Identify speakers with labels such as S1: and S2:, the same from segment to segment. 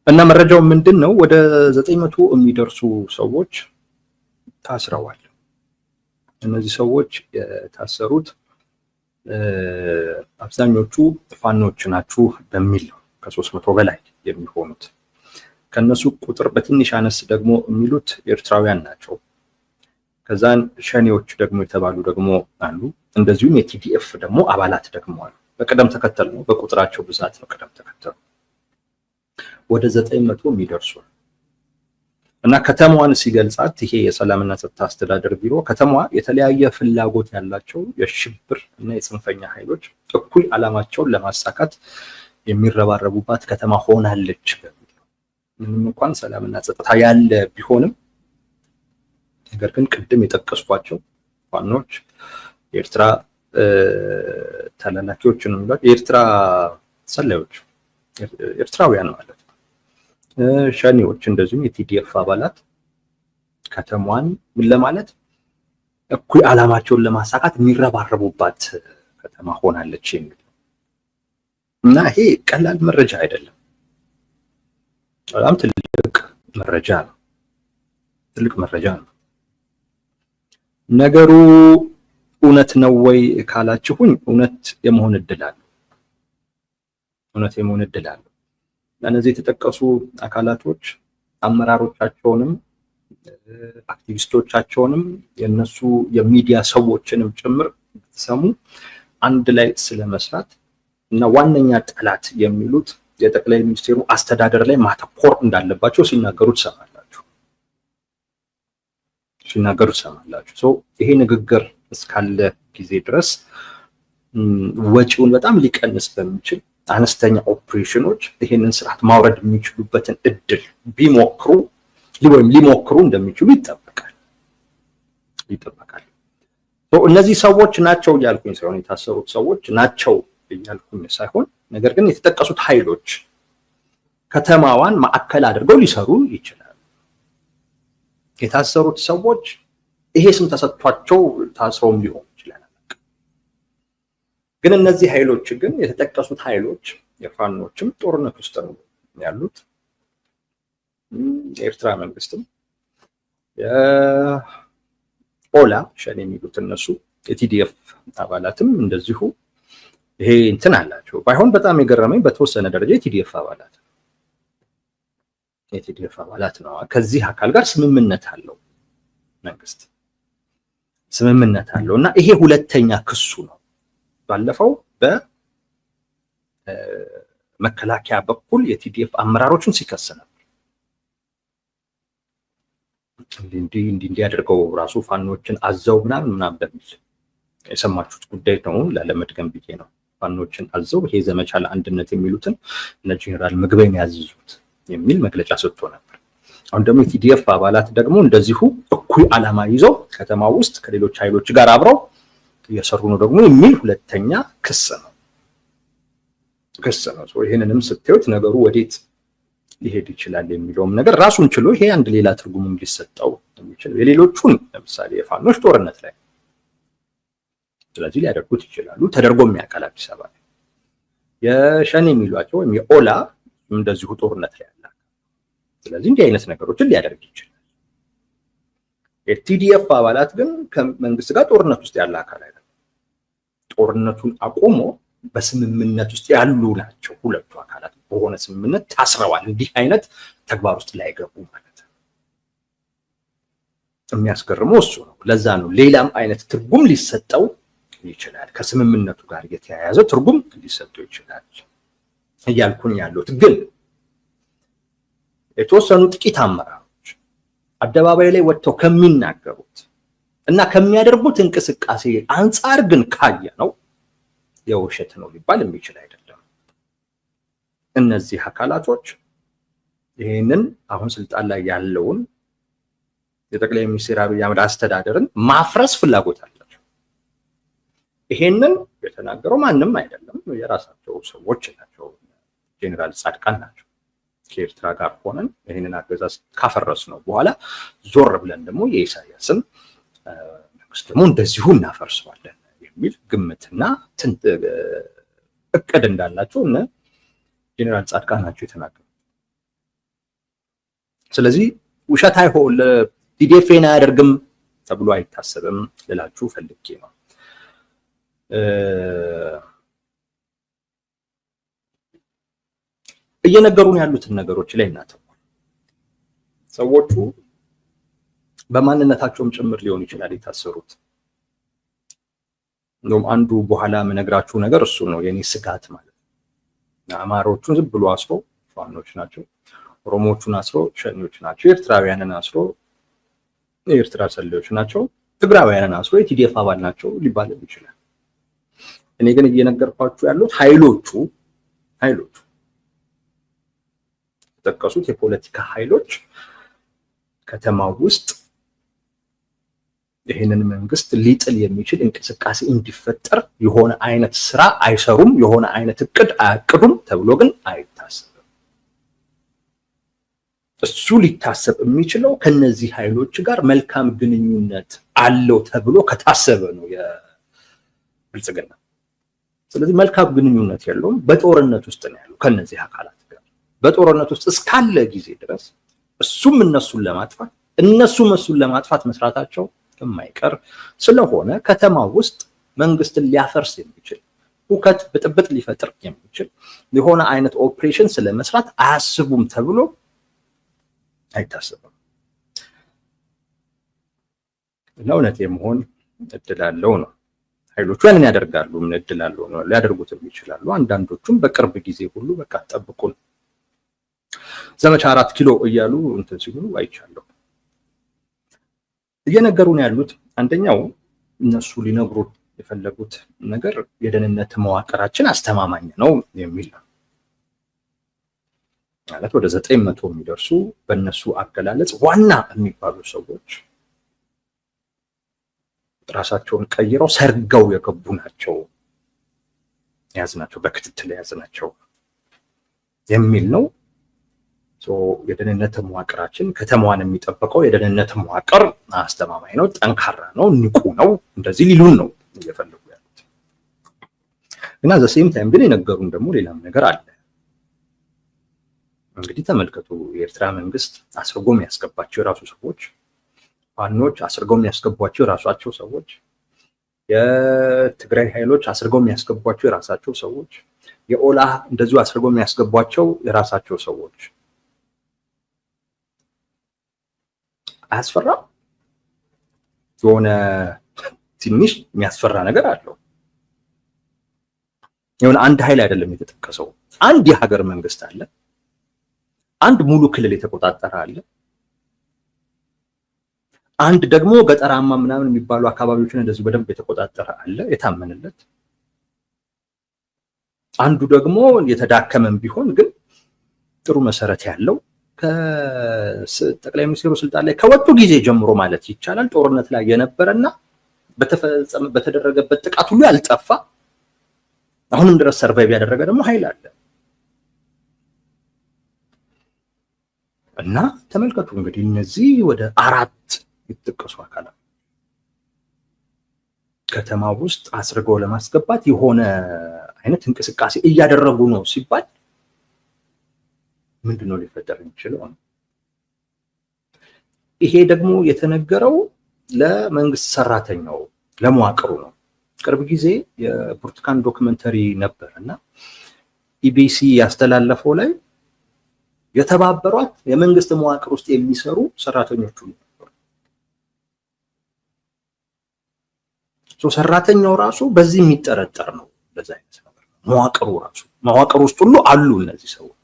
S1: እና መረጃው ምንድነው? ወደ 900 የሚደርሱ ሰዎች ታስረዋል። እነዚህ ሰዎች የታሰሩት አብዛኞቹ ፋኖች ናችሁ በሚል ነው። ከ300 በላይ የሚሆኑት ከነሱ ቁጥር በትንሽ አነስ ደግሞ የሚሉት ኤርትራውያን ናቸው። ከዛን ሸኔዎች ደግሞ የተባሉ ደግሞ አሉ። እንደዚሁም የቲዲኤፍ ደግሞ አባላት ደግሞ አሉ። በቅደም ተከተል ነው፣ በቁጥራቸው ብዛት ነው ቅደም ተከተሉ። ወደ 900 የሚደርሱ እና ከተማዋን ሲገልጻት ይሄ የሰላምና ጸጥታ አስተዳደር ቢሮ ከተማዋ የተለያየ ፍላጎት ያላቸው የሽብር እና የጽንፈኛ ኃይሎች እኩል ዓላማቸውን ለማሳካት የሚረባረቡባት ከተማ ሆናለች በሚል ምንም እንኳን ሰላምና ጸጥታ ያለ ቢሆንም ነገር ግን ቅድም የጠቀስኳቸው ፋኖች የኤርትራ ተላላኪዎች ነው የሚባለው የኤርትራ ሰላዮች ኤርትራውያን ማለት ነው፣ ሸኔዎች እንደዚሁም የቲዲኤፍ አባላት ከተማዋን ምን ለማለት እኩል ዓላማቸውን ለማሳካት የሚረባረቡባት ከተማ ሆናለች የሚል እና ይሄ ቀላል መረጃ አይደለም። በጣም ትልቅ መረጃ ነው። ትልቅ መረጃ ነው። ነገሩ እውነት ነው ወይ ካላችሁኝ እውነት የመሆን እድል አለው። እውነት የመሆን እድል አለው። እነዚህ የተጠቀሱ አካላቶች አመራሮቻቸውንም አክቲቪስቶቻቸውንም የነሱ የሚዲያ ሰዎችንም ጭምር ተሰሙ አንድ ላይ ስለመስራት እና ዋነኛ ጠላት የሚሉት የጠቅላይ ሚኒስትሩ አስተዳደር ላይ ማተኮር እንዳለባቸው ሲናገሩ ትሰማላችሁ። ይሄ ንግግር እስካለ ጊዜ ድረስ ወጪውን በጣም ሊቀንስ በሚችል አነስተኛ ኦፕሬሽኖች ይሄንን ስርዓት ማውረድ የሚችሉበትን እድል ቢሞክሩ ወይም ሊሞክሩ እንደሚችሉ ይጠበቃል። እነዚህ ሰዎች ናቸው እያልኩኝ ሳይሆን የታሰሩት ሰዎች ናቸው እያልኩኝ ሳይሆን ነገር ግን የተጠቀሱት ኃይሎች ከተማዋን ማዕከል አድርገው ሊሰሩ ይችላሉ። የታሰሩት ሰዎች ይሄ ስም ተሰጥቷቸው ታስረውም ሊሆን ይችላል። ግን እነዚህ ኃይሎች ግን የተጠቀሱት ኃይሎች የፋኖችም ጦርነት ውስጥ ነው ያሉት። የኤርትራ መንግስትም የኦላ ሸኔ የሚሉት እነሱ የቲዲኤፍ አባላትም እንደዚሁ ይሄ እንትን አላቸው። ባይሆን በጣም የገረመኝ በተወሰነ ደረጃ የቲዲኤፍ አባላት ነው ከዚህ አካል ጋር ስምምነት አለው መንግስት ስምምነት አለው እና ይሄ ሁለተኛ ክሱ ነው። ባለፈው በመከላከያ በኩል የቲዲኤፍ አመራሮችን ሲከስ ነበር። እንዲህ አድርገው ራሱ ፋኖችን አዘው ምናምን በሚል የሰማችሁት ጉዳይ ነው። ላለመድገም ብዬ ነው። ፋኖችን አዘው ይሄ ዘመቻ ለአንድነት የሚሉትን እነ ጄኔራል ምግበይን ያዝዙት የሚል መግለጫ ሰጥቶ ነበር። አሁን ደግሞ የቲዲኤፍ አባላት ደግሞ እንደዚሁ እኩል ዓላማ ይዘው ከተማ ውስጥ ከሌሎች ኃይሎች ጋር አብረው እየሰሩ ነው ደግሞ የሚል ሁለተኛ ክስ ነው። ይሄንንም ስትዩት ነገሩ ወዴት ሊሄድ ይችላል የሚለውም ነገር ራሱን ችሎ ይሄ አንድ ሌላ ትርጉምም ሊሰጠው የሚችል የሌሎቹን ለምሳሌ የፋኖች ጦርነት ላይ ስለዚህ ሊያደርጉት ይችላሉ። ተደርጎም ያውቃል አዲስ አበባ ላይ። የሸኔ የሚሏቸው ወይም የኦላ እንደዚሁ ጦርነት ላይ ያለ። ስለዚህ እንዲህ አይነት ነገሮችን ሊያደርግ ይችላል። የቲዲኤፍ አባላት ግን ከመንግስት ጋር ጦርነት ውስጥ ያለ አካል አይደለም። ጦርነቱን አቆሞ በስምምነት ውስጥ ያሉ ናቸው። ሁለቱ አካላት በሆነ ስምምነት ታስረዋል። እንዲህ አይነት ተግባር ውስጥ ላይገቡ ማለት ነው። የሚያስገርመው እሱ ነው። ለዛ ነው ሌላም አይነት ትርጉም ሊሰጠው ይችላል። ከስምምነቱ ጋር የተያያዘ ትርጉም ሊሰጠው ይችላል እያልኩኝ ያለሁት ግን የተወሰኑ ጥቂት አመራሮች አደባባይ ላይ ወጥተው ከሚናገሩት እና ከሚያደርጉት እንቅስቃሴ አንጻር ግን ካየ ነው የውሸት ነው ሊባል የሚችል አይደለም። እነዚህ አካላቶች ይሄንን አሁን ስልጣን ላይ ያለውን የጠቅላይ ሚኒስትር አብይ አህመድ አስተዳደርን ማፍረስ ፍላጎት አላቸው። ይሄንን የተናገረው ማንም አይደለም፣ የራሳቸው ሰዎች ናቸው። ጄኔራል ጻድቃን ናቸው። ከኤርትራ ጋር ሆነን ይሄንን አገዛዝ ካፈረስ ነው በኋላ ዞር ብለን ደግሞ የኢሳያስን መንግስት ደግሞ እንደዚሁ እናፈርሰዋለን የሚል ግምትና እቅድ እንዳላቸው እነ ጄኔራል ጻድቃን ናቸው የተናገሩት። ስለዚህ ውሸት አይሆን ቲዲኤፍን አያደርግም ተብሎ አይታሰብም ልላችሁ ፈልጌ ነው። እየነገሩን ያሉትን ነገሮች ላይ እናተኩር። ሰዎቹ በማንነታቸውም ጭምር ሊሆን ይችላል የታሰሩት። እንደውም አንዱ በኋላ የምነግራችሁ ነገር እሱ ነው የኔ ስጋት ማለት ነው። አማሮቹን ዝም ብሎ አስሮ ፋኖች ናቸው፣ ኦሮሞቹን አስሮ ሸኔዎች ናቸው፣ ኤርትራውያንን አስሮ የኤርትራ ሰላዮች ናቸው፣ ትግራውያንን አስሮ የቲዲኤፍ አባል ናቸው ሊባል ይችላል። እኔ ግን እየነገርኳችሁ ያሉት ኃይሎቹ የተጠቀሱት የፖለቲካ ኃይሎች ከተማው ውስጥ ይህንን መንግስት ሊጥል የሚችል እንቅስቃሴ እንዲፈጠር የሆነ አይነት ስራ አይሰሩም፣ የሆነ አይነት እቅድ አያቅዱም ተብሎ ግን አይታሰብም። እሱ ሊታሰብ የሚችለው ከነዚህ ኃይሎች ጋር መልካም ግንኙነት አለው ተብሎ ከታሰበ ነው የብልጽግና። ስለዚህ መልካም ግንኙነት የለውም፣ በጦርነት ውስጥ ነው ያለው ከነዚህ አካላት ጋር። በጦርነት ውስጥ እስካለ ጊዜ ድረስ እሱም እነሱን ለማጥፋት መስራታቸው የማይቀር ስለሆነ ከተማ ውስጥ መንግስትን ሊያፈርስ የሚችል ሁከት፣ ብጥብጥ ሊፈጥር የሚችል የሆነ አይነት ኦፕሬሽን ስለመስራት አያስቡም ተብሎ አይታሰብም። ለእውነት የመሆን እድል አለው ነው። ኃይሎቹ ያንን ያደርጋሉ፣ ምን እድል አለው ነው፣ ሊያደርጉትም ይችላሉ። አንዳንዶቹም በቅርብ ጊዜ ሁሉ በቃ ጠብቁን ዘመቻ 4 ኪሎ እያሉ እንትን ሲሉ አይቻለሁ። እየነገሩን ያሉት አንደኛው እነሱ ሊነግሩ የፈለጉት ነገር የደህንነት መዋቅራችን አስተማማኝ ነው የሚል ነው። ማለት ወደ 900 የሚደርሱ በእነሱ አገላለጽ ዋና የሚባሉ ሰዎች ራሳቸውን ቀይረው ሰርገው የገቡ ናቸው፣ በክትትል የያዝናቸው የሚል ነው። የደህንነት መዋቅራችን ከተማዋን የሚጠብቀው የደህንነት መዋቅር አስተማማኝ ነው፣ ጠንካራ ነው፣ ንቁ ነው፣ እንደዚህ ሊሉን ነው እየፈለጉ ያሉት። እና ዘሴም ታይም ግን የነገሩን ደግሞ ሌላም ነገር አለ። እንግዲህ ተመልከቱ፣ የኤርትራ መንግስት አስርጎ የሚያስገባቸው የራሱ ሰዎች፣ ፋኖች አስርገው የሚያስገቧቸው የራሳቸው ሰዎች፣ የትግራይ ኃይሎች አስርገው የሚያስገቧቸው የራሳቸው ሰዎች፣ የኦላ እንደዚሁ አስርገው የሚያስገቧቸው የራሳቸው ሰዎች። አያስፈራም? የሆነ ትንሽ የሚያስፈራ ነገር አለው። የሆነ አንድ ኃይል አይደለም የተጠቀሰው፣ አንድ የሀገር መንግስት አለ፣ አንድ ሙሉ ክልል የተቆጣጠረ አለ፣ አንድ ደግሞ ገጠራማ ምናምን የሚባሉ አካባቢዎችን እንደዚህ በደንብ የተቆጣጠረ አለ የታመነለት። አንዱ ደግሞ የተዳከመም ቢሆን ግን ጥሩ መሰረት ያለው ከጠቅላይ ሚኒስትሩ ስልጣን ላይ ከወጡ ጊዜ ጀምሮ ማለት ይቻላል ጦርነት ላይ የነበረና በተደረገበት ጥቃት ሁሉ ያልጠፋ አሁንም ድረስ ሰርቫይቭ ያደረገ ደግሞ ኃይል አለ። እና ተመልከቱ እንግዲህ እነዚህ ወደ 4 የተጠቀሱ አካላት ከተማ ውስጥ አስርገው ለማስገባት የሆነ አይነት እንቅስቃሴ እያደረጉ ነው ሲባል ምንድነው ሊፈጠር የሚችለው? ይሄ ደግሞ የተነገረው ለመንግስት ሰራተኛው ለመዋቅሩ ነው። ቅርብ ጊዜ የብርቱካን ዶክመንተሪ ነበርና ኢቢሲ ያስተላለፈው ላይ የተባበሯት የመንግስት መዋቅር ውስጥ የሚሰሩ ሰራተኞቹ ነበሩ። ሰራተኛው ራሱ በዚህ የሚጠረጠር ነው። በዛ አይነት ነገር መዋቅሩ ውስጥ ሁሉ አሉ እነዚህ ሰዎች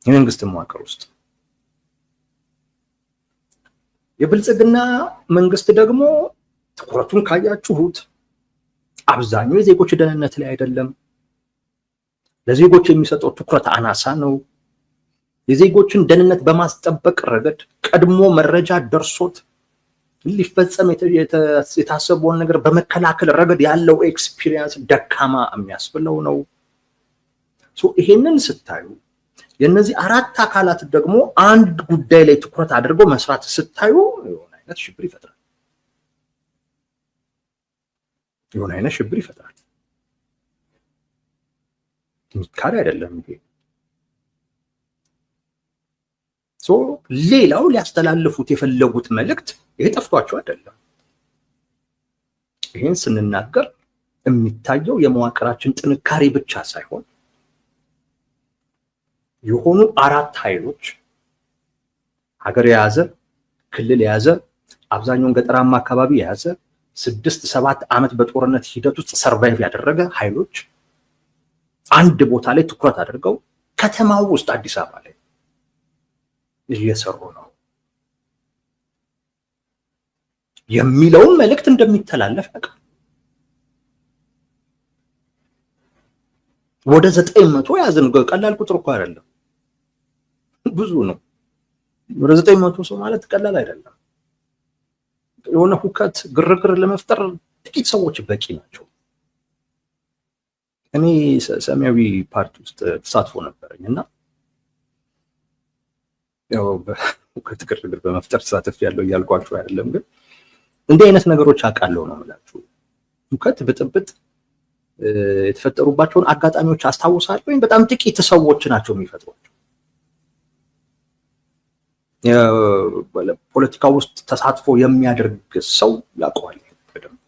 S1: የመንግስት መዋቅር ውስጥ። የብልጽግና መንግስት ደግሞ ትኩረቱን ካያችሁት አብዛኛው የዜጎች ደህንነት ላይ አይደለም። ለዜጎች የሚሰጠው ትኩረት አናሳ ነው። የዜጎችን ደህንነት በማስጠበቅ ረገድ ቀድሞ መረጃ ደርሶት ሊፈጸም የታሰበውን ነገር በመከላከል ረገድ ያለው ኤክስፒሪየንስ ደካማ የሚያስብለው ነው። ይሄንን ስታዩ የነዚህ 4 አካላት ደግሞ አንድ ጉዳይ ላይ ትኩረት አድርገው መስራት ስታዩ የሆነ አይነት ሽብር ይፈጥራል። ሚካድ አይደለም ይሄ። ሌላው ሊያስተላልፉት የፈለጉት መልእክት ይሄ ጠፍቷቸው አይደለም። ይሄን ስንናገር የሚታየው የመዋቅራችን ጥንካሬ ብቻ ሳይሆን የሆኑ 4 ኃይሎች ሀገር የያዘ ክልል የያዘ አብዛኛውን ገጠራማ አካባቢ የያዘ 6-7 ዓመት በጦርነት ሂደት ውስጥ ሰርቫይቭ ያደረገ ኃይሎች አንድ ቦታ ላይ ትኩረት አድርገው ከተማው ውስጥ አዲስ አበባ ላይ እየሰሩ ነው የሚለውን መልእክት እንደሚተላለፍ ያውቃል። ወደ 900 ያዘን ቀላል ቁጥር እኮ አይደለም፣ ብዙ ነው። ወደ 900 ሰው ማለት ቀላል አይደለም። የሆነ ሁከት ግርግር ለመፍጠር ጥቂት ሰዎች በቂ ናቸው። እኔ ሰማያዊ ፓርቲ ውስጥ ተሳትፎ ነበረኝ እና ያው ሁከት ግርግር በመፍጠር ተሳትፍ ያለው እያልኳችሁ አይደለም፣ ግን እንዲህ አይነት ነገሮች አውቃለሁ ነው የምላችሁ። ሁከት ብጥብጥ የተፈጠሩባቸውን አጋጣሚዎች አስታውሳለሁ። በጣም ጥቂት ሰዎች ናቸው የሚፈጥሯቸው። ፖለቲካ ውስጥ ተሳትፎ የሚያደርግ ሰው ያውቀዋል በደንብ።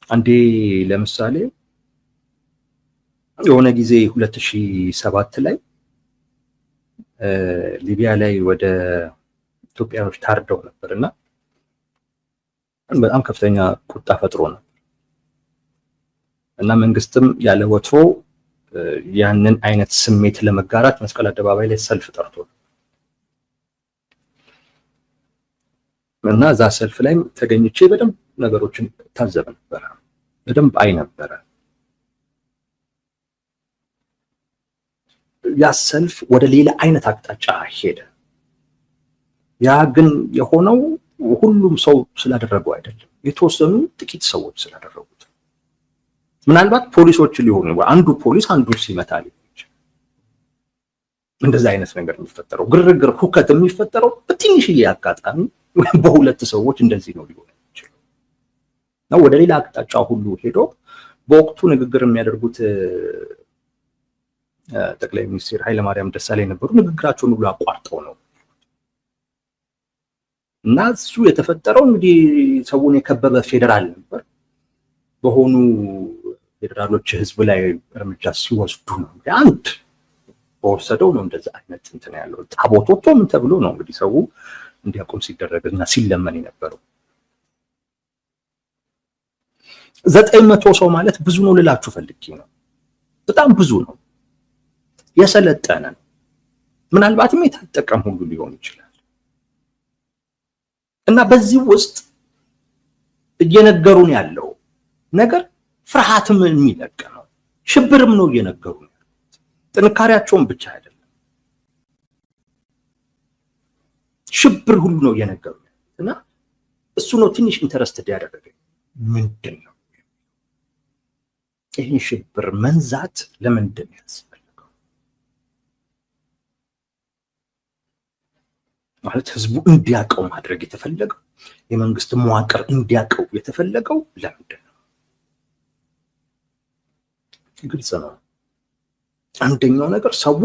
S1: አንዴ ለምሳሌ የሆነ ጊዜ 2007 ላይ ሊቢያ ላይ ወደ ኢትዮጵያኖች ታርደው ነበርና በጣም ከፍተኛ ቁጣ ፈጥሮ ነበር እና መንግስትም ያለ ወትሮ ያንን አይነት ስሜት ለመጋራት መስቀል አደባባይ ላይ ሰልፍ ጠርቶ እና እዛ ሰልፍ ላይ ተገኝቼ በደንብ ነገሮችን ታዘብ ነበር፣ በደንብ አይ ነበር። ያ ሰልፍ ወደ ሌላ አይነት አቅጣጫ ሄደ። ያ ግን የሆነው ሁሉም ሰው ስላደረገው አይደለም፣ የተወሰኑ ጥቂት ሰዎች ስላደረጉት። ምናልባት ፖሊሶች ሊሆኑ አንዱ ፖሊስ አንዱን ሲመታ ሊሆን ይችላል። እንደዛ አይነት ነገር የሚፈጠረው ግርግር፣ ሁከት የሚፈጠረው በትንሽዬ አጋጣሚ ወይም በሁለት ሰዎች እንደዚህ ነው ሊሆን ይችላል እና ወደ ሌላ አቅጣጫ ሁሉ ሄዶ በወቅቱ ንግግር የሚያደርጉት ጠቅላይ ሚኒስትር ኃይለማርያም ደሳለኝ ነበሩ። ንግግራቸውን ሁሉ አቋርጠው ነው እና እሱ የተፈጠረው እንግዲህ ሰውን የከበበ ፌደራል ነበር። በሆኑ ፌደራሎች ህዝብ ላይ እርምጃ ሲወስዱ ነው አንድ በወሰደው ነው እንደዛ አይነት እንትን ያለው ታቦት ወጥቶ ምን ተብሎ ነው እንግዲህ ሰው እንዲያቆም ሲደረግና ሲለመን የነበረው። 900 ሰው ማለት ብዙ ነው ልላችሁ ፈልጌ ነው። በጣም ብዙ ነው። የሰለጠነ ነው። ምናልባትም የታጠቀም ሁሉ ሊሆን ይችላል እና በዚህ ውስጥ እየነገሩን ያለው ነገር ፍርሃትም የሚለቅ ነው፣ ሽብርም ነው እየነገሩን ያሉት። ጥንካሬያቸውን ብቻ አይደለም ሽብር ሁሉ ነው እየነገሩን ያሉት እና እሱ ነው ትንሽ ኢንተረስትድ ያደረገኝ። ምንድን ነው ይህን ሽብር መንዛት ለምንድን ነው ያስፈልገው? ማለት ህዝቡ እንዲያውቀው ማድረግ የተፈለገው፣ የመንግስት መዋቅር እንዲያውቀው የተፈለገው ለምንድን ነው? ግልጽ ነው። አንደኛው ነገር ሰው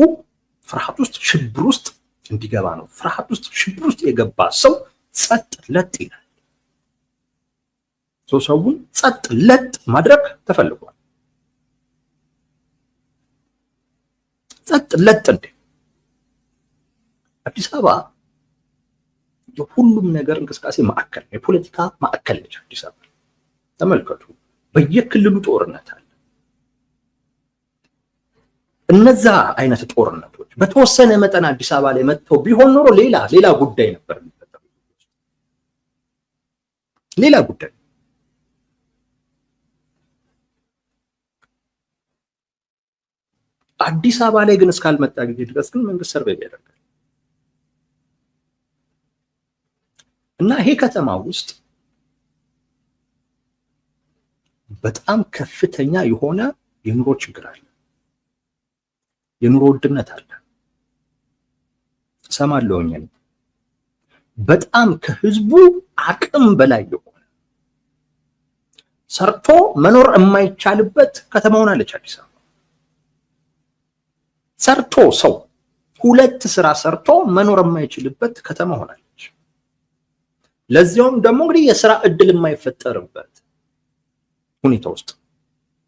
S1: ፍርሃት ውስጥ ሽብር ውስጥ እንዲገባ ነው። ፍርሃት ውስጥ ሽብር ውስጥ የገባ ሰው ጸጥ ለጥ ይላል። ሰውን ጸጥ ለጥ ማድረግ ተፈልጓል። ጸጥ ለጥ እንደ አዲስ አበባ የሁሉም ነገር እንቅስቃሴ ማዕከል፣ የፖለቲካ ማዕከል ነች አዲስ አበባ። ተመልከቱ፣ በየክልሉ ጦርነት አለ። እነዛ አይነት ጦርነቶች በተወሰነ መጠን አዲስ አበባ ላይ መጥተው ቢሆን ኖሮ ሌላ ጉዳይ ነበር የሚፈጠረው። ሌላ ጉዳይ። አዲስ አበባ ላይ ግን እስካልመጣ ጊዜ ድረስ ግን መንግስት ሰርቬይ ያደርጋል እና ይሄ ከተማ ውስጥ በጣም ከፍተኛ የሆነ የኑሮ ችግር አለ። የኑሮ ውድነት አለ። ሰማለሁኝ በጣም ከህዝቡ አቅም በላይ የሆነ ሰርቶ መኖር የማይቻልበት ከተማ ሆናለች አዲስ አበባ። ሰርቶ ሰው ሁለት ስራ ሰርቶ መኖር የማይችልበት ከተማ ሆናለች። ለዚያውም ደግሞ እንግዲህ የስራ እድል የማይፈጠርበት ሁኔታ ውስጥ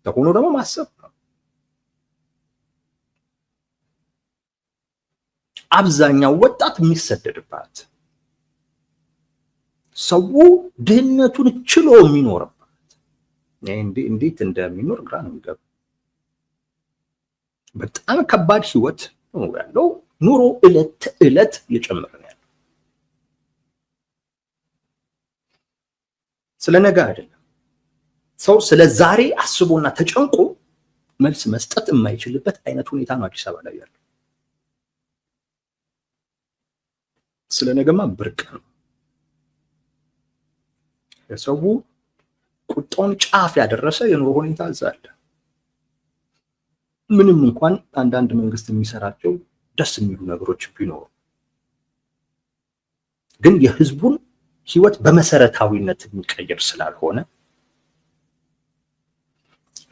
S1: ተሆኖ ደግሞ ማሰብ ነው። አብዛኛው ወጣት የሚሰደድባት፣ ሰው ድህነቱን ችሎ የሚኖርባት፣ እንዴት እንደሚኖር ግራ ነው የሚገባው። በጣም ከባድ ህይወት ነው ያለው። ኑሮ እለት ተእለት እየጨመረ ነው ያለው። ስለ ነገ አይደለም። ሰው ስለ ዛሬ አስቦና ተጨንቆ መልስ መስጠት የማይችልበት አይነት ሁኔታ ነው አዲስ አበባ ላይ ያለው። ስለ ነገማ ብርቅ ነው። የሰው ቁጣውን ጫፍ ያደረሰ የኑሮ ሁኔታ እዛ አለ። ምንም እንኳን አንዳንድ መንግስት የሚሰራቸው ደስ የሚሉ ነገሮች ቢኖሩ ግን የህዝቡን ህይወት በመሰረታዊነት የሚቀየር ስላልሆነ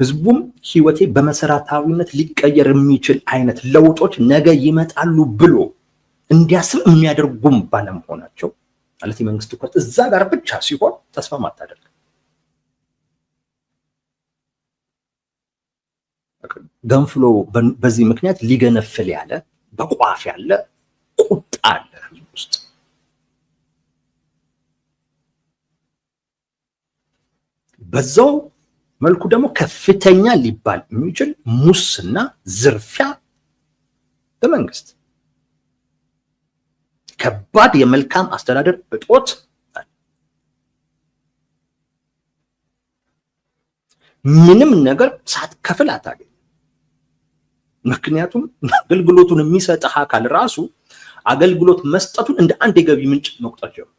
S1: ህዝቡም ህይወቴ በመሰረታዊነት ሊቀየር የሚችል አይነት ለውጦች ነገ ይመጣሉ ብሎ እንዲያስብ የሚያደርጉም ባለመሆናቸው ማለት የመንግስት ትኩረት እዛ ጋር ብቻ ሲሆን ተስፋ ማታደርግ ገንፍሎ በዚህ ምክንያት ሊገነፍል ያለ በቋፍ ያለ ቁጣ አለ ህዝብ ውስጥ። በዛው መልኩ ደግሞ ከፍተኛ ሊባል የሚችል ሙስና፣ ዝርፊያ በመንግስት ከባድ የመልካም አስተዳደር እጦት አለ። ምንም ነገር ሳትከፍል አታገኝ። ምክንያቱም አገልግሎቱን የሚሰጥህ አካል ራሱ አገልግሎት መስጠቱን እንደ አንድ የገቢ ምንጭ መቁጠር ጀምሯል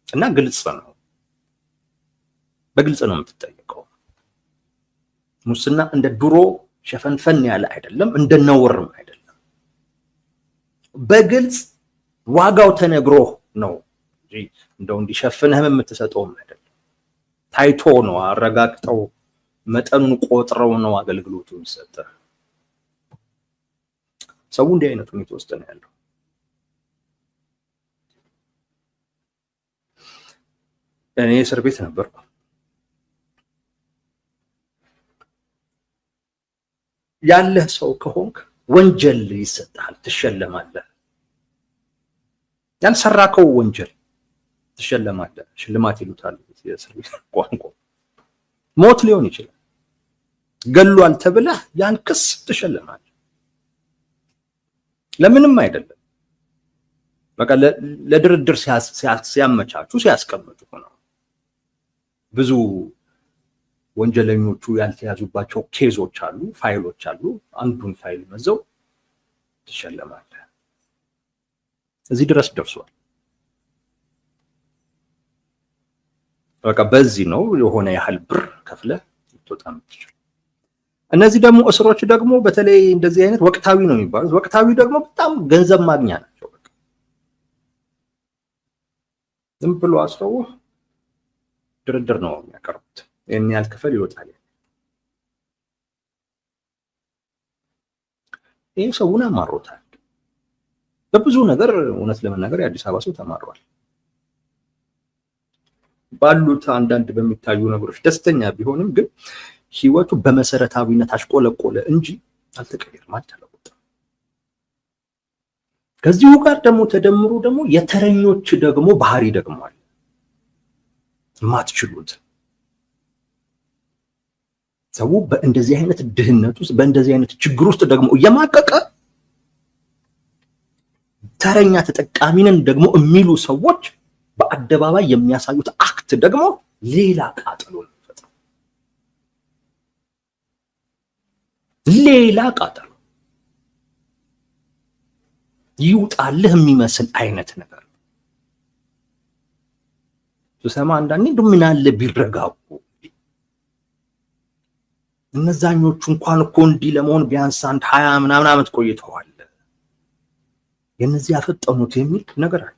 S1: እና ግልጽ ነው፣ በግልጽ ነው የምትጠየቀው። ሙስና እንደ ድሮ ሸፈንፈን ያለ አይደለም፣ እንደ ነውርም አይደለም። በግልጽ ዋጋው ተነግሮ ነው እንጂ እንደው እንዲሸፍንህም የምትሰጠውም አይደለም። ታይቶ ነው፣ አረጋግጠው መጠኑን ቆጥረው ነው አገልግሎቱ የሚሰጠው። ሰው እንዲህ አይነት ሁኔታ ውስጥ ነው ያለው። እኔ እስር ቤት ነበርኩ። ያለህ ሰው ከሆንክ ወንጀል ይሰጣል፣ ትሸለማለህ። ያልሰራከው ወንጀል ትሸለማለህ። ሽልማት ይሉታል የእስር ቤት ቋንቋ። ሞት ሊሆን ይችላል። ገሏል ተብለህ ያን ክስ ትሸለማለህ። ለምንም አይደለም። በቃ ለድርድር ሲያመቻቹ ሲያስቀምጡ ነው። ብዙ ወንጀለኞቹ ያልተያዙባቸው ኬዞች አሉ፣ ፋይሎች አሉ። አንዱን ፋይል መዘው ትሸለማለህ። እዚህ ድረስ ደርሷል። በቃ በዚህ ነው የሆነ ያህል ብር ከፍለህ ልትወጣ የምትችል። እነዚህ ደግሞ እስሮች ደግሞ በተለይ እንደዚህ አይነት ወቅታዊ ነው የሚባሉት። ወቅታዊ ደግሞ በጣም ገንዘብ ማግኛ ናቸው። በቃ ዝም ብሎ አስረው ድርድር ነው የሚያቀርቡት። ይሄን ያህል ክፍል ይወጣል። ይሄ ሰውን አማሮታል በብዙ ነገር። እውነት ለመናገር የአዲስ አበባ ሰው ተማሯል። ባሉት አንዳንድ በሚታዩ ነገሮች ደስተኛ ቢሆንም ግን ህይወቱ በመሰረታዊነት አሽቆለቆለ እንጂ አልተቀየረም፣ አልተለወጠም። ከዚሁ ጋር ደግሞ ተደምሮ ደግሞ የተረኞች ደግሞ ባህሪ ደግሞ አለ። ማትችሉት ሰው በእንደዚህ አይነት ድህነት ውስጥ በእንደዚህ አይነት ችግር ውስጥ ደግሞ እየማቀቀ ተረኛ ተጠቃሚንን ደግሞ የሚሉ ሰዎች በአደባባይ የሚያሳዩት አክት ደግሞ ሌላ ቃጠሎ ነው የሚፈጥረው። ሌላ ቃጠሎ ይውጣልህ የሚመስል አይነት ነገር ስሰማ አንዳንዴ እንደው ምን አለ ቢረጋጉ። እነዛኞቹ እንኳን እኮ እንዲህ ለመሆን ቢያንስ 20 ምናምን ዓመት ቆይተዋል። የነዚህ ያፈጠኑት የሚል ነገር አለ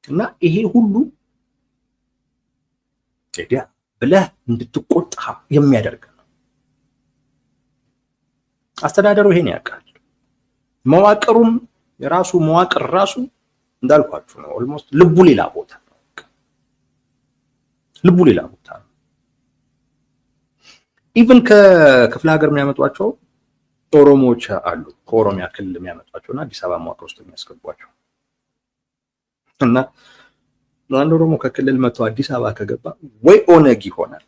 S1: እና ይሄ ሁሉ ታዲያ ብለህ እንድትቆጣ የሚያደርግ ነው። አስተዳደሩ ይሄን ያውቃል። መዋቅሩም የራሱ መዋቅር ራሱ እንዳልኳችሁ ነው። ኦልሞስት ልቡ ሌላ ቦታ ነው። ልቡ ሌላ ቦታ ነው። ኢቭን ከክፍለ ሀገር የሚያመጧቸው ኦሮሞዎች አሉ። ከኦሮሚያ ክልል የሚያመጧቸውና አዲስ አበባ መዋቅር ውስጥ የሚያስገቧቸው እና አንድ ኦሮሞ ከክልል መጥቶ አዲስ አበባ ከገባ ወይ ኦነግ ይሆናል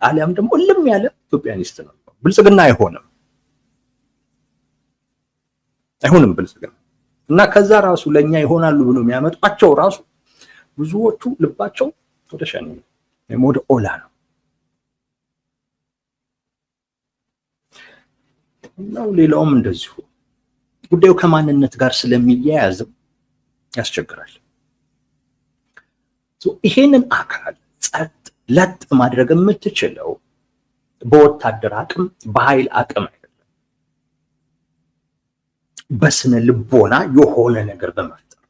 S1: አሊያም ደግሞ እልም ያለ ኢትዮጵያኒስት ነው። ብልጽግና አይሆንም ብልጽግና። እና ከዛ ራሱ ለኛ ይሆናሉ ብሎ የሚያመጧቸው ራሱ ብዙዎቹ ልባቸው ወደ ሸኔ ነው፣ ወደ ኦላ ነው። እና ሌላውም እንደዚሁ ጉዳዩ ከማንነት ጋር ስለሚያያዝም ያስቸግራል። ይሄንን አካል ጸጥ ለጥ ማድረግ የምትችለው በወታደር አቅም በኃይል አቅም አይደለም፣ በስነ ልቦና የሆነ ነገር በመፍጠር።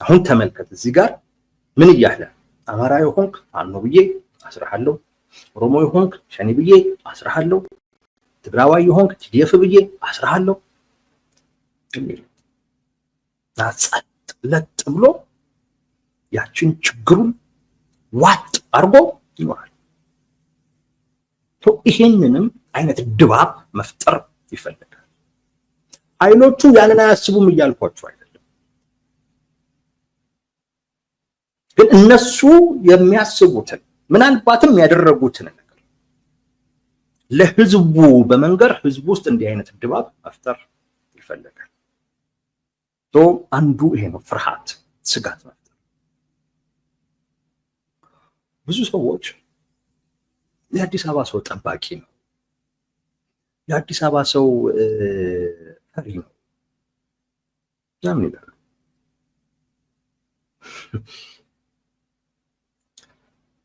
S1: አሁን ተመልከት፣ እዚህ ጋር ምን እያለ አማራ የሆንክ ፋኖ ብዬ አስራሃለሁ፣ ኦሮሞ የሆንክ ሸኔ ብዬ አስራሃለሁ፣ ትግራዋይ የሆንክ ቲዲኤፍ ብዬ አስራሃለሁ። ጸጥ ለጥ ብሎ ያችን ችግሩን ዋጥ አድርጎ ይኖራል። ይሄንንም አይነት ድባብ መፍጠር ይፈልጋል። ኃይሎቹ ያንን አያስቡም እያልኳቸው አይደለም፣ ግን እነሱ የሚያስቡትን ምናልባትም ያደረጉትን ነገር ለህዝቡ በመንገር ህዝቡ ውስጥ እንዲህ አይነት ድባብ መፍጠር ይፈልጋል። አንዱ ይሄ ነው፣ ፍርሃት፣ ስጋት መፍጠር። ብዙ ሰዎች የአዲስ አበባ ሰው ጠባቂ ነው፣ የአዲስ አበባ ሰው ፈሪ ነው ይላሉ።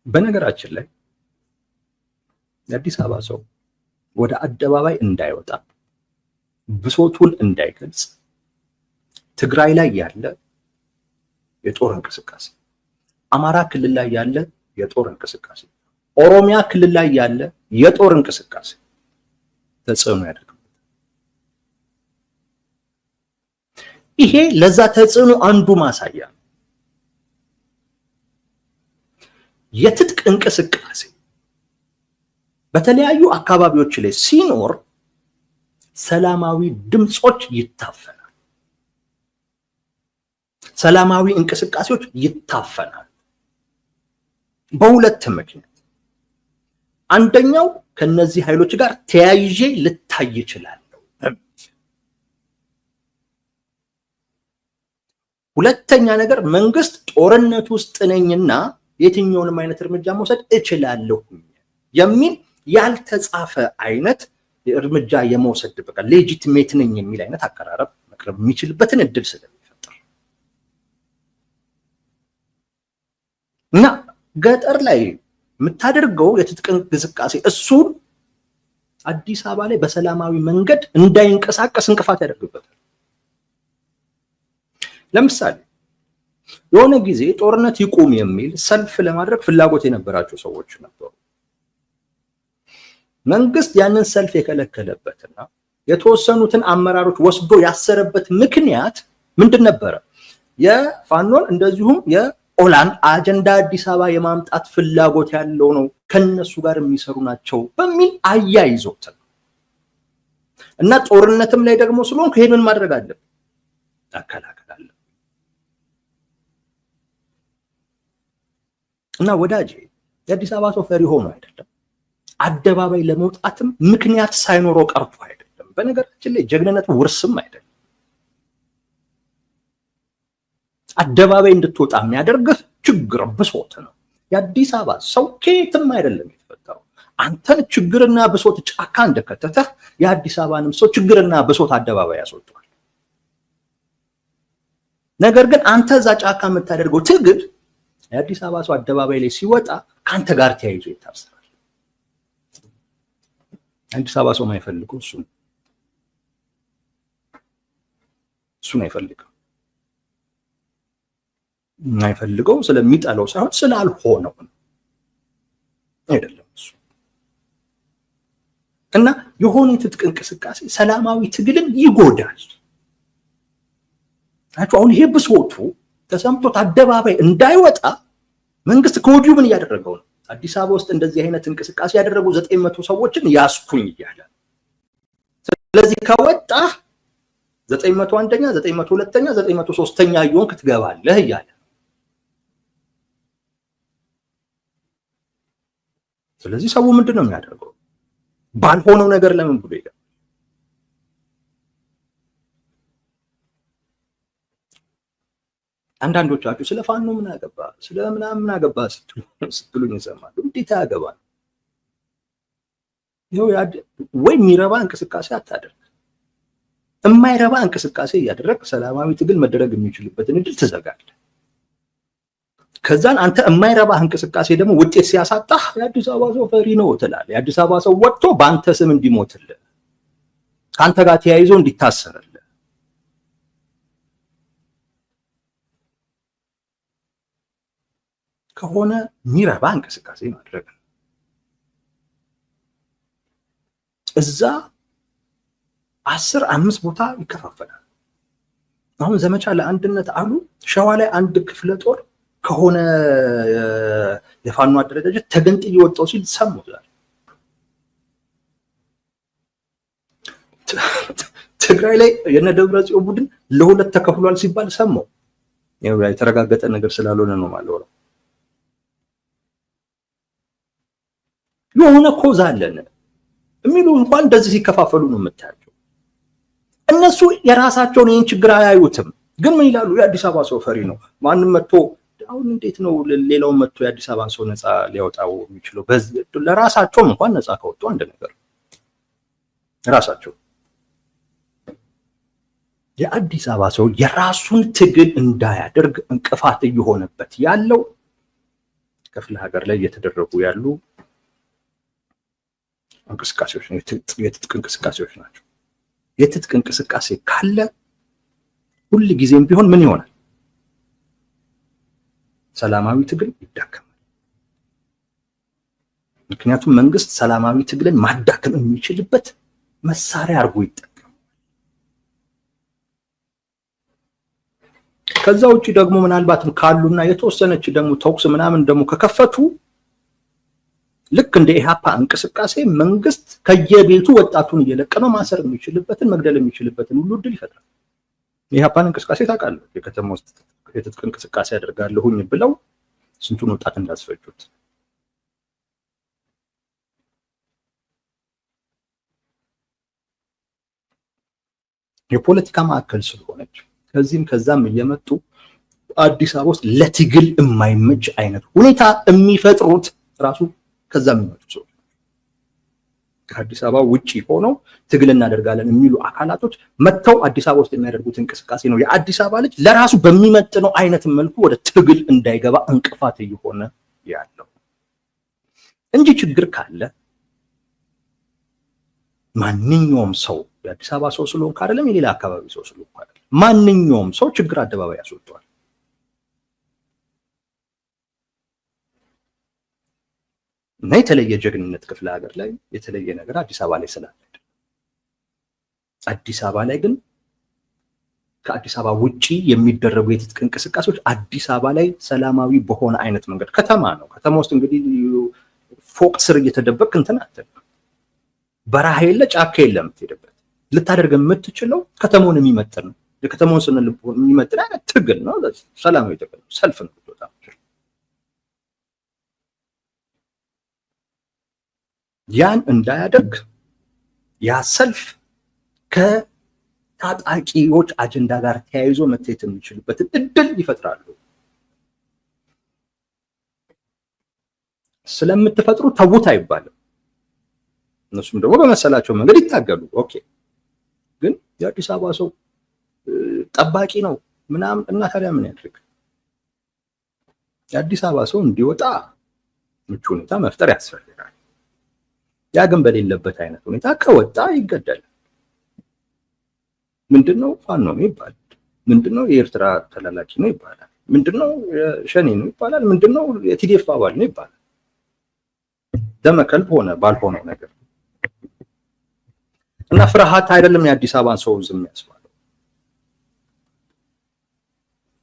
S1: በነገራችን ላይ የአዲስ አበባ ሰው ወደ አደባባይ እንዳይወጣ፣ ብሶቱን እንዳይገልጽ ትግራይ ላይ ያለ የጦር እንቅስቃሴ፣ አማራ ክልል ላይ ያለ የጦር እንቅስቃሴ፣ ኦሮሚያ ክልል ላይ ያለ የጦር እንቅስቃሴ ተጽዕኖ ያደርጋል። ይሄ ለዛ ተጽዕኖ አንዱ ማሳያ ነው። የትጥቅ እንቅስቃሴ በተለያዩ አካባቢዎች ላይ ሲኖር ሰላማዊ ድምጾች ይታፈናል፣ ሰላማዊ እንቅስቃሴዎች ይታፈናል። በሁለት ምክንያት፣ አንደኛው ከነዚህ ኃይሎች ጋር ተያይዤ ልታይ ይችላል፣ ሁለተኛ ነገር መንግስት ጦርነት ውስጥ ነኝና የትኛውንም አይነት እርምጃ መውሰድ እችላለሁ የሚል ያልተጻፈ አይነት እርምጃ የመውሰድ በቃ ሌጂቲሜት ነኝ የሚል አይነት አቀራረብ መቅረብ የሚችልበትን እድል ስለሚፈጥር እና ገጠር ላይ የምታደርገው የትጥቅ እንቅስቃሴ እሱን አዲስ አበባ ላይ በሰላማዊ መንገድ እንዳይንቀሳቀስ እንቅፋት ያደርግበታል። ለምሳሌ የሆነ ጊዜ ጦርነት ይቁም የሚል ሰልፍ ለማድረግ ፍላጎት የነበራቸው ሰዎች ነበሩ። መንግስት ያንን ሰልፍ የከለከለበትና የተወሰኑትን አመራሮች ወስዶ ያሰረበት ምክንያት ምንድን ነበረ? የፋኖን እንደዚሁም የኦላን አጀንዳ አዲስ አበባ የማምጣት ፍላጎት ያለው ነው፣ ከነሱ ጋር የሚሰሩ ናቸው በሚል አያይዞት እና ጦርነትም ላይ ደግሞ ስለሆንኩ ይሄንን ማድረግ አለብን፣ አከላከል አለብን። እና ወዳጄ የአዲስ አበባ ሰው ፈሪ ሆኖ አይደለም፣ አደባባይ ለመውጣትም ምክንያት ሳይኖረው ቀርቶ አይደለም። በነገራችን ላይ ጀግንነት ውርስም አይደለም። አደባባይ እንድትወጣ የሚያደርግህ ችግር ብሶት ነው። የአዲስ አበባ ሰው ከየትም አይደለም የተፈጠረው። አንተን ችግርና ብሶት ጫካ እንደከተተህ የአዲስ አበባንም ሰው ችግርና ብሶት አደባባይ ያስወጣል። ነገር ግን አንተ እዛ ጫካ የምታደርገው ትግል የአዲስ አበባ ሰው አደባባይ ላይ ሲወጣ ከአንተ ጋር ተያይዞ ይታሰራል። አዲስ አበባ ሰው ማይፈልገው እሱን አይፈልግም። ማይፈልገው ስለሚጠላው ሳይሆን ስላልሆነው አይደለም። እሱ እና የሆነ የትጥቅ እንቅስቃሴ ሰላማዊ ትግልን ይጎዳል። አሁን ይሄ ብሶቱ ተሰምቶት አደባባይ እንዳይወጣ መንግስት ከወዲሁ ምን እያደረገው ነው? አዲስ አበባ ውስጥ እንደዚህ አይነት እንቅስቃሴ ያደረጉ 900 ሰዎችን ያስኩኝ እያለ፣ ስለዚህ ከወጣ 901ኛ 902ኛ 903ኛ እየሆንክ ትገባለህ እያለ። ስለዚህ ሰው ምንድን ነው የሚያደርገው? ባልሆነው ነገር ለምን ብሎ ይገባል? አንዳንዶቻችሁ ስለ ፋኖ ምን አገባ ስለ ምናምን አገባ ስትሉኝ እሰማለሁ። እንዴት ያገባል? ይኸው ወይ የሚረባ እንቅስቃሴ አታደርግ፣ የማይረባ እንቅስቃሴ እያደረግ ሰላማዊ ትግል መደረግ የሚችልበትን እድል ትዘጋለህ። ከዛን አንተ የማይረባ እንቅስቃሴ ደግሞ ውጤት ሲያሳጣህ የአዲስ አበባ ሰው ፈሪ ነው ትላለህ። የአዲስ አበባ ሰው ወጥቶ በአንተ ስም እንዲሞትልህ ከአንተ ጋር ተያይዞ እንዲታሰርልህ ከሆነ የሚረባ እንቅስቃሴ ማድረግ ነው። እዛ 10-5 ቦታ ይከፋፈላል። አሁን ዘመቻ ለአንድነት አሉ ሸዋ ላይ አንድ ክፍለ ጦር ከሆነ የፋኖ አደረጃጀት ተገንጥሎ እየወጣው ሲል ሰሙታል። ትግራይ ላይ የነደብረጽዮን ቡድን ለሁለት ተከፍሏል ሲባል ሰማው። የተረጋገጠ ነገር ስላልሆነ ነው ማለት ነው። የሆነ ኮዝ አለን የሚሉ እንኳን እንደዚህ ሲከፋፈሉ ነው የምታያቸው። እነሱ የራሳቸውን ይህን ችግር አያዩትም፣ ግን ምን ይላሉ? የአዲስ አበባ ሰው ፈሪ ነው። ማንም መጥቶ አሁን እንዴት ነው ሌላውን መጥቶ የአዲስ አበባ ሰው ነፃ ሊያወጣው የሚችለው? ለራሳቸውም እንኳን ነፃ ከወጡ አንድ ነገር፣ ራሳቸው የአዲስ አበባ ሰው የራሱን ትግል እንዳያደርግ እንቅፋት እየሆነበት ያለው ክፍለ ሀገር ላይ እየተደረጉ ያሉ እንቅስቃሴዎች ነው። የትጥቅ እንቅስቃሴዎች ናቸው። የትጥቅ እንቅስቃሴ ካለ ሁል ጊዜም ቢሆን ምን ይሆናል? ሰላማዊ ትግል ይዳከማል። ምክንያቱም መንግስት ሰላማዊ ትግልን ማዳከም የሚችልበት መሳሪያ አድርጎ ይጠቀማል። ከዛ ውጪ ደግሞ ምናልባትም ካሉና የተወሰነች ደግሞ ተኩስ ምናምን ደግሞ ከከፈቱ ልክ እንደ ኢሃፓ እንቅስቃሴ መንግስት ከየቤቱ ወጣቱን እየለቀመ ማሰር የሚችልበትን መግደል የሚችልበትን ሁሉ እድል ይፈጥራል። ኢሃፓን እንቅስቃሴ ታውቃለህ? የከተማ ውስጥ የትጥቅ እንቅስቃሴ ያደርጋለሁኝ ብለው ስንቱን ወጣት እንዳስፈጁት። የፖለቲካ ማዕከል ስለሆነች ከዚህም ከዛም እየመጡ አዲስ አበባ ውስጥ ለትግል የማይመች አይነት ሁኔታ የሚፈጥሩት ራሱ ከዛ የሚመጡ ሰዎች ከአዲስ አበባ ውጪ ሆነው ትግል እናደርጋለን የሚሉ አካላቶች መጥተው አዲስ አበባ ውስጥ የሚያደርጉት እንቅስቃሴ ነው የአዲስ አበባ ልጅ ለራሱ በሚመጥነው አይነት መልኩ ወደ ትግል እንዳይገባ እንቅፋት እየሆነ ያለው እንጂ ችግር ካለ ማንኛውም ሰው የአዲስ አበባ ሰው ስለሆንክ አይደለም፣ የሌላ አካባቢ ሰው ስለሆንክ አይደለም፣ ማንኛውም ሰው ችግር አደባባይ ያስወጣዋል። እና የተለየ ጀግንነት ክፍለ ሀገር ላይ የተለየ ነገር አዲስ አበባ ላይ ስላለ፣ አዲስ አበባ ላይ ግን ከአዲስ አበባ ውጪ የሚደረጉ የትጥቅ እንቅስቃሴዎች አዲስ አበባ ላይ ሰላማዊ በሆነ አይነት መንገድ ከተማ ነው። ከተማ ውስጥ እንግዲህ ፎቅ ስር እየተደበቅ እንትን አትል፣ በረሃ የለ ጫካ የለ የምትሄድበት። ልታደርግ የምትችለው ከተማውን የሚመጥን ነው። የከተማውን ስነ ልቦና የሚመጥን አይነት ትግል ነው። ሰላማዊ ትግል ነው። ሰልፍ ነው። ያን እንዳያደርግ ያ ሰልፍ ከታጣቂዎች አጀንዳ ጋር ተያይዞ መታየት የሚችልበትን እድል ይፈጥራሉ። ስለምትፈጥሩ ተውት አይባልም። እነሱም ደግሞ በመሰላቸው መንገድ ይታገሉ። ኦኬ፣ ግን የአዲስ አበባ ሰው ጠባቂ ነው ምናምን እና ታዲያ ምን ያድርግ? የአዲስ አበባ ሰው እንዲወጣ ምቹ ሁኔታ መፍጠር ያስፈልጋል። ያ ግን በሌለበት አይነት ሁኔታ ከወጣ ይገደላል። ምንድነው ፋኖ ነው ይባላል። ምንድነው የኤርትራ ተላላኪ ነው ይባላል። ምንድነው ሸኔ ነው ይባላል። ምንድነው የቲዲኤፍ አባል ነው ይባላል። ደመከልብ ሆነ ባልሆነው ነገር እና ፍርሃት አይደለም የአዲስ አበባን ሰው ዝም ያስባለው።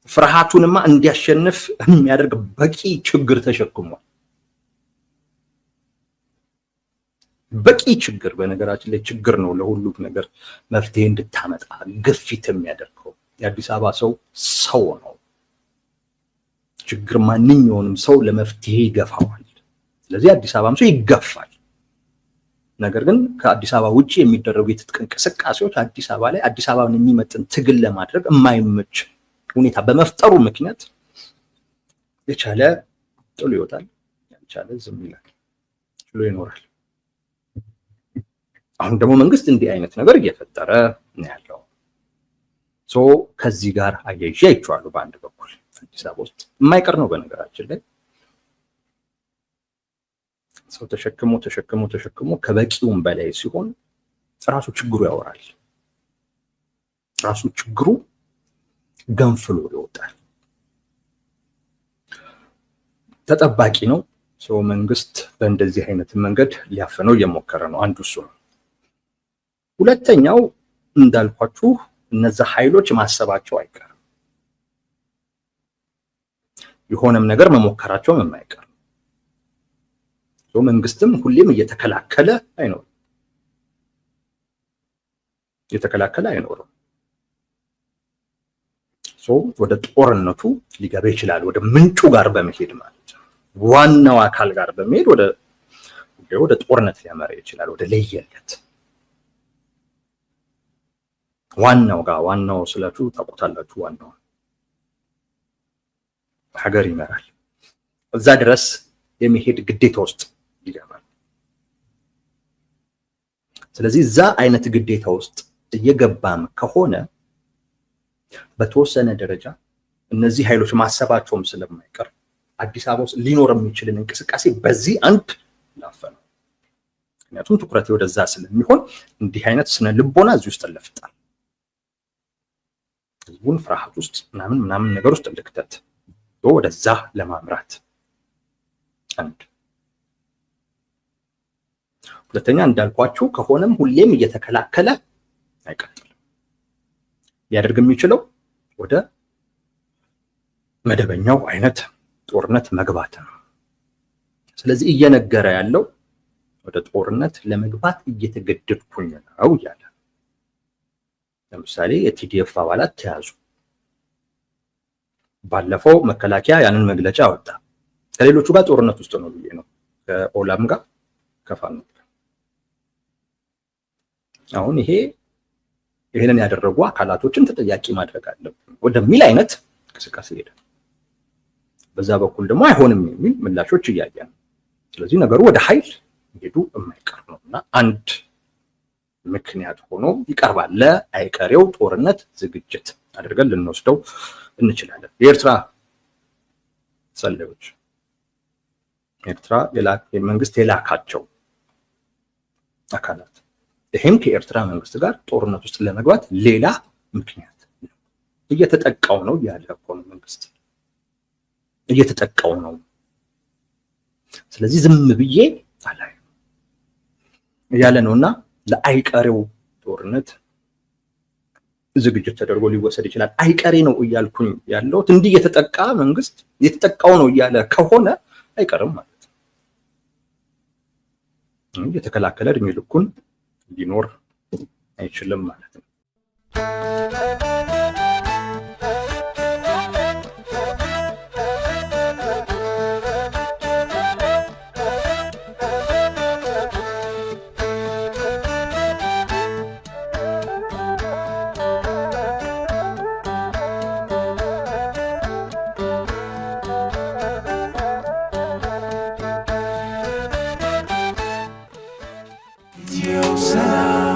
S1: ፍርሃቱንማ እንዲያሸንፍ የሚያደርግ በቂ ችግር ተሸክሟል። በቂ ችግር። በነገራችን ላይ ችግር ነው ለሁሉም ነገር መፍትሄ እንድታመጣ ግፊት የሚያደርገው። የአዲስ አበባ ሰው ነው። ችግር ማንኛውንም ሰው ለመፍትሄ ይገፋዋል። ስለዚህ አዲስ አበባም ሰው ይገፋል። ነገር ግን ከአዲስ አበባ ውጪ የሚደረጉ የትጥቅ እንቅስቃሴዎች አዲስ አበባ ላይ አዲስ አበባን የሚመጥን ትግል ለማድረግ የማይመች ሁኔታ በመፍጠሩ ምክንያት የቻለ ጥሎ ይወጣል፣ ያልቻለ ዝም ይላል፣ ጥሎ ይኖራል። አሁን ደግሞ መንግስት እንዲህ አይነት ነገር እየፈጠረ ነው ያለው። ከዚህ ጋር አያይዤ አይቼዋለሁ። በአንድ በኩል አዲስ አበባ ውስጥ የማይቀር ነው። በነገራችን ላይ ሰው ተሸክሞ ከበቂውም በላይ ሲሆን ራሱ ችግሩ ያወራል። ራሱ ችግሩ ገንፍሎ ይወጣል። ተጠባቂ ነው። መንግስት በእንደዚህ አይነት መንገድ ሊያፈነው እየሞከረ ነው። አንዱ እሱ ነው። ሁለተኛው እንዳልኳችሁ እነዛ ኃይሎች ማሰባቸው አይቀርም። የሆነም ነገር መሞከራቸው የማይቀር ነው። መንግስትም ሁሌም እየተከላከለ አይኖርም። ወደ ጦርነቱ ሊገባ ይችላል። ወደ ምንጩ ጋር በመሄድ ማለት ነው። ዋናው አካል ጋር በመሄድ ወደ ጦርነት ሊያመራ ይችላል። ወደ ለየለት ዋናው ስላችሁ ታውቁታላችሁ። ዋናው ሀገር ይመራል። እዛ ድረስ የሚሄድ ግዴታ ውስጥ ይገባል። ስለዚህ እዛ አይነት ግዴታ ውስጥ እየገባም ከሆነ በተወሰነ ደረጃ እነዚህ ኃይሎች ማሰባቸውም ስለማይቀር አዲስ አበባ ውስጥ ሊኖር የሚችልን እንቅስቃሴ በዚህ አንድ ላፈነው። ምክንያቱም ትኩረት ወደዛ ስለሚሆን እንዲህ አይነት ስነ ልቦና እዚህ ውስጥ ለፍጣል። ህዝቡን ፍርሃት ውስጥ ምናምን ነገር ውስጥ ልክተት ወደዛ ለማምራት አንድ። ሁለተኛ እንዳልኳችሁ ከሆነም ሁሌም እየተከላከለ አይቀጥልም። ሊያደርግ የሚችለው ወደ መደበኛው አይነት ጦርነት መግባት ነው። ስለዚህ እየነገረ ያለው ወደ ጦርነት ለመግባት እየተገደድኩኝ ነው እያለ። ለምሳሌ የቲዲኤፍ አባላት ተያዙ። ባለፈው መከላከያ ያንን መግለጫ አወጣ። ከሌሎቹ ጋር ጦርነት ውስጥ ነው ብዬ ነው፣ ከኦላም ጋር ከፋኖ ጋር። አሁን ይሄንን ያደረጉ አካላቶችን ተጠያቂ ማድረግ አለብን ወደሚል አይነት እንቅስቃሴ ሄደ። በዛ በኩል ደግሞ አይሆንም የሚል ምላሾች እያየን ነው። ስለዚህ ነገሩ ወደ ኃይል ሄዱ የማይቀር ነውና አንድ ምክንያት ሆኖ ይቀርባል። ለአይቀሬው ጦርነት ዝግጅት አድርገን ልንወስደው እንችላለን። የኤርትራ ሰላዮች ኤርትራ መንግስት የላካቸው አካላት ይሄም ከኤርትራ መንግስት ጋር ጦርነት ውስጥ ለመግባት ሌላ ምክንያት ነው። እየተጠቃው ነው ያለ እኮ ነው መንግስት እየተጠቃው ነው። ስለዚህ ዝም ብዬ አላይ ያለ ነውና ለአይቀሬው ጦርነት ዝግጅት ተደርጎ ሊወሰድ ይችላል። አይቀሬ ነው እያልኩኝ ያለሁት እንዲህ የተጠቃ መንግስት የተጠቃው ነው እያለ ከሆነ አይቀርም ማለት ነው። የተከላከለ እድሜ ልኩን ሊኖር አይችልም ማለት ነው።
S2: Dios será.